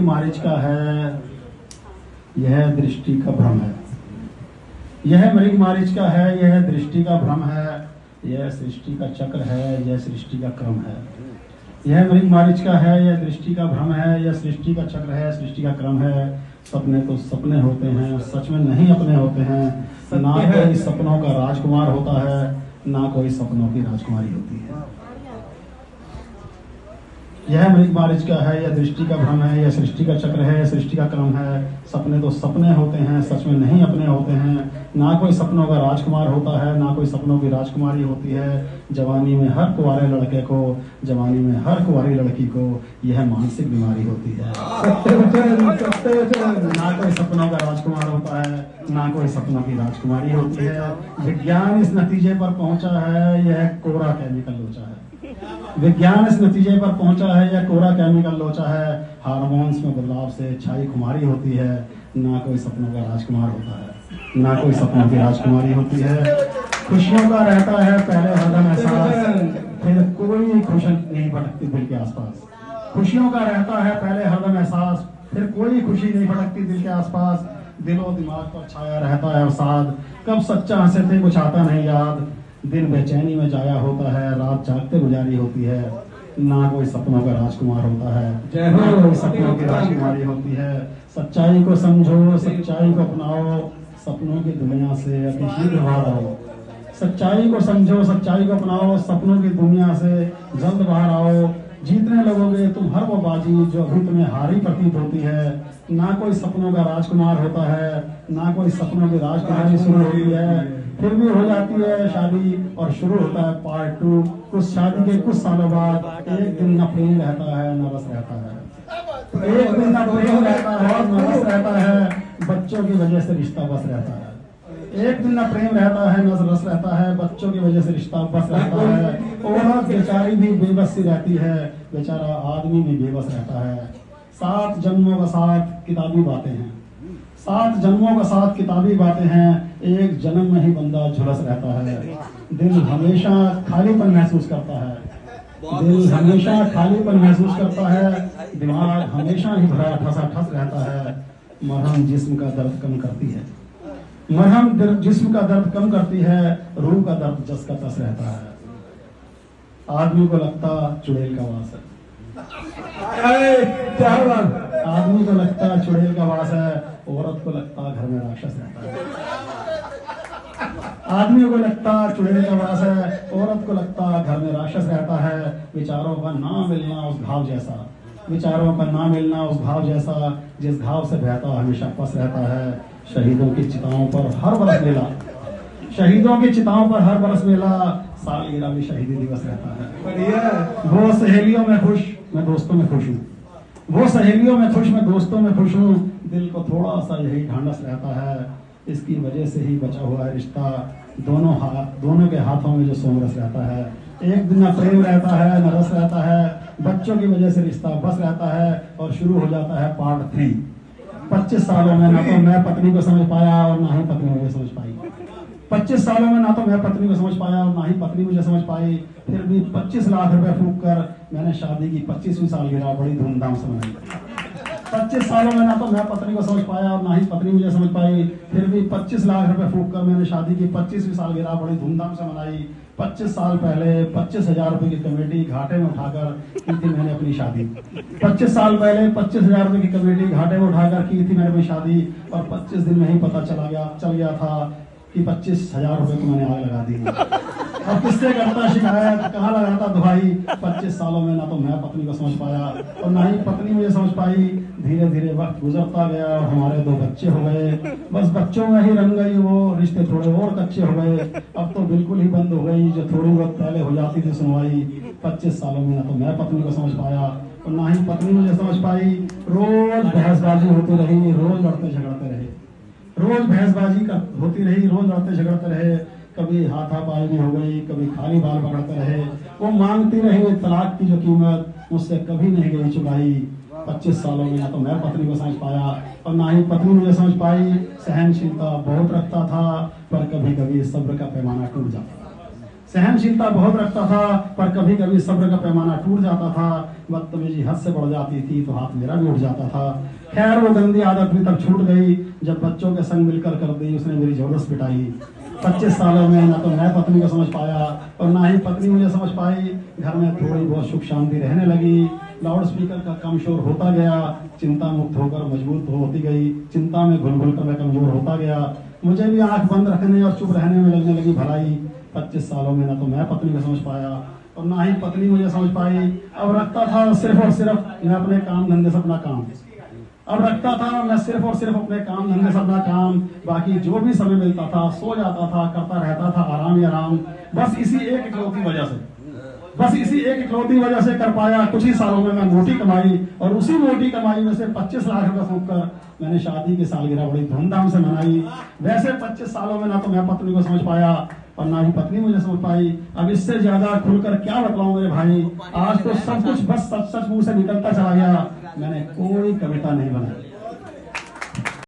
मारीचिका है, यह दृष्टि का भ्रम है। यह मृग मारीचिका है, यह दृष्टि का भ्रम है। यह सृष्टि का चक्र है, यह सृष्टि का क्रम है। यह मृग मारीचिका है, यह दृष्टि का भ्रम है, यह सृष्टि का चक्र है, सृष्टि का क्रम है। सपने तो सपने होते हैं, सच में नहीं अपने होते हैं। ना कोई सपनों का राजकुमार होता है, ना कोई सपनों की राजकुमारी होती है। यह मृग मारीचिका है, यह दृष्टि का भ्रम है, यह सृष्टि का चक्र है, सृष्टि का क्रम है। सपने तो सपने होते हैं, सच में नहीं अपने होते हैं। ना कोई सपनों का राजकुमार होता है, ना कोई सपनों की राजकुमारी होती है। जवानी में हर कुंवारे लड़के को, जवानी में हर कुंवारी लड़की को यह मानसिक बीमारी होती है। ना कोई सपनों का राजकुमार होता है, ना कोई सपनों की राजकुमारी होती है। विज्ञान इस नतीजे पर पहुंचा है, यह कोरा केमिकल लोचा है। विज्ञान इस नतीजे पर पहुंचा है, यह कोरा केमिकल लोचा है। हार्मोन्स में बदलाव से छाई खुमारी होती है। ना कोई सपनों का राजकुमार होता है, ना कोई सपनों की राजकुमारी होती है। खुशियों का रहता है पहले हरदम एहसास, फिर कोई खुशी नहीं भटकती दिल के आसपास। खुशियों का रहता है पहले हरदम एहसास, फिर कोई खुशी नहीं भटकती दिल के आसपास। दिलो दिमाग पर छाया रहता है अवसाद, कब सच्चा हंसे थे कुछ आता नहीं याद। दिन बेचैनी में जाया होता है, रात जागते गुजारी होती है। ना कोई सपनों का राजकुमार होता है, ना कोई सपनों की राजकुमारी होती है। सच्चाई को समझो, सच्चाई को अपनाओ, सपनों की दुनिया से अति शीघ्र बाहर आओ। सच्चाई को समझो, सच्चाई को अपनाओ, सपनों की दुनिया से जल्द बाहर आओ। जीतने लगोगे तुम हर वो बाजी जो अभी तुम्हें हारी प्रतीत होती है। ना कोई सपनों का राजकुमार होता है, ना कोई सपनों की राजकुमारी शुरू होती है। फिर भी हो जाती है शादी और शुरू होता है पार्ट 2। कुछ शादी के कुछ सालों बाद एक दिन न प्रेम रहता है न रस रहता है। एक दिन न प्रेम रहता है न रस रहता है, बच्चों की वजह से रिश्ता बस रहता है। एक दिन न प्रेम रहता है न रस रहता है, बच्चों की वजह से रिश्ता बस रहता है। औरत बेचारी भी बेबस सी रहती है, बेचारा आदमी भी बेबस रहता है। 7 जन्मों का साथ किताबी बातें हैं, 7 जन्मों का साथ किताबी बातें हैं। एक जन्म में ही बंदा झुलस रहता है। दिल हमेशा खालीपन महसूस करता है, दिल हमेशा खालीपन महसूस करता है। दिमाग हमेशा ही भरा ठसा रहता है। मरहम जिस्म का दर्द कम करती है, मरहम जिस्म का दर्द कम करती है, रूह का दर्द जस का तस रहता है। आदमी को लगता चुड़ैल का वास है, आदमी को लगता चुड़ैल का वास है, औरत को लगता घर में राक्षस रहता है। आदमी को लगता चुड़ैल का वास है, औरत को लगता घर में राक्षस रहता है। विचारों का ना मिलना उस घाव जैसा, विचारों का ना मिलना उस घाव जैसा, जिस घाव से बहता हमेशा पस रहता है। शहीदों की चिताओं पर हर बरस मेला, शहीदों की चिताओं पर हर बरस मेला, सालगिरह भी शहीदी दिवस रहता है। वो सहेलियों में खुश, मैं दोस्तों में खुश हूँ। वो सहेलियों में खुश, मैं दोस्तों में खुश हूँ। दिल को थोड़ा सा यही ढांढस रहता है, इसकी वजह से ही बचा हुआ है रिश्ता। दोनों के हाथों में जो सोमरस रहता है। एक दिन न प्रेम रहता है न रस रहता है, बच्चों की वजह से रिश्ता बस रहता है। और शुरू हो जाता है पार्ट 3। 25 सालों में ना तो मैं पत्नी को समझ पाया और ना ही पत्नी मुझे समझ पाई। 25 सालों में ना तो मैं पत्नी को समझ पाया और ना ही पत्नी मुझे समझ पाई। फिर भी 25 लाख रुपए फूंक कर मैंने शादी की 25वीं सालगिरह बड़ी धूमधाम से मनाई। 25 सालों में ना तो मैं पत्नी को समझ पाया और ना ही पत्नी मुझे समझ पाई। फिर भी 25 लाख रुपए फूंक कर मैंने शादी की 25वीं सालगिरह बड़ी धूमधाम से मनाई। 25 साल पहले 25,000 रुपए की कमेटी घाटे में उठाकर की थी मैंने अपनी शादी। 25 साल पहले 25,000 रुपए की कमेटी घाटे में उठाकर की थी मैंने अपनी शादी। और 25 दिन में ही पता चल गया था कि 25,000 रुपए को मैंने आग लगा दी। अब किससे करता शिकायत, कहाँ लगाता दुहाई। 25 सालों में ना तो मैं पत्नी को समझ पाया और ना ही पत्नी मुझे समझ पाई। धीरे धीरे वक्त गुजरता गया और हमारे 2 बच्चे हो गए। बस बच्चों में ही रंग गई वो, रिश्ते थोड़े और कच्चे हो गए। अब तो बिल्कुल ही बंद हो गई जो थोड़ी बहुत पहले हो जाती थी सुनवाई। 25 सालों में ना तो मैं पत्नी को समझ पाया और ना ही पत्नी मुझे समझ पाई। रोज बहसबाजी होती रही, रोज लड़ते झगड़ते रहे, रोज बहसबाजी होती रही, रोज लड़ते झगड़ते रहे। कभी हाथापाई भी हो गई, कभी खाली बाल पकड़ते रहे। वो मांगती रही तलाक की जो कीमत, मुझसे कभी नहीं गई चुकाई। 25 सालों में ना तो मैं पत्नी को समझ पाया और ना ही पत्नी मुझे समझ पाई। सहनशीलता बहुत रखता था पर कभी कभी सब्र का पैमाना टूट जाता, सहनशीलता बहुत रखता था, पर कभी कभी सब्र का पैमाना टूट जाता था। बदतमीजी हद से बढ़ जाती थी तो हाथ मेरा भी उठ जाता था। खैर वो गंदी आदत भी तब छूट गई जब बच्चों के संग मिलकर कर दी उसने मेरी जबरदस्त पिटाई। 25 सालों में ना तो मैं पत्नी को समझ पाया और ना ही पत्नी मुझे समझ पाई। घर में थोड़ी बहुत सुख शांति रहने लगी। लाउड स्पीकर का कम शोर होता गया। चिंता मुक्त होकर मजबूत होती गई। चिंता में घुल घुल कर मैं कमजोर होता गया। मुझे भी आंख बंद रखने और चुप रहने में लगने लगी भलाई। 25 सालों में ना तो मैं पत्नी को समझ पाया और ना ही पत्नी मुझे समझ पाई। अब रखता था सिर्फ और सिर्फ मैं अपने काम धंधे से अपना काम। अब रखता था मैं सिर्फ और सिर्फ अपने काम धंधे से अपना काम। बाकी जो भी समय मिलता था सो जाता था, करता रहता था आराम ही आराम। बस इसी एक इकलौती वजह से कर पाया। कुछ ही सालों में मैं मोटी कमाई और उसी मोटी कमाई में से 25 लाख रुपए फूंक कर मैंने शादी की सालगिरह बड़ी धूमधाम से मनाई। वैसे 25 सालों में ना तो मैं पत्नी को समझ पाया और ना ही पत्नी मुझे समझ पाई। अब इससे ज्यादा खुलकर क्या बतलाऊं मेरे भाई। आज तो सब कुछ बस सच सच मुंह से निकलता चला गया। मैंने कोई कविता नहीं बनाई।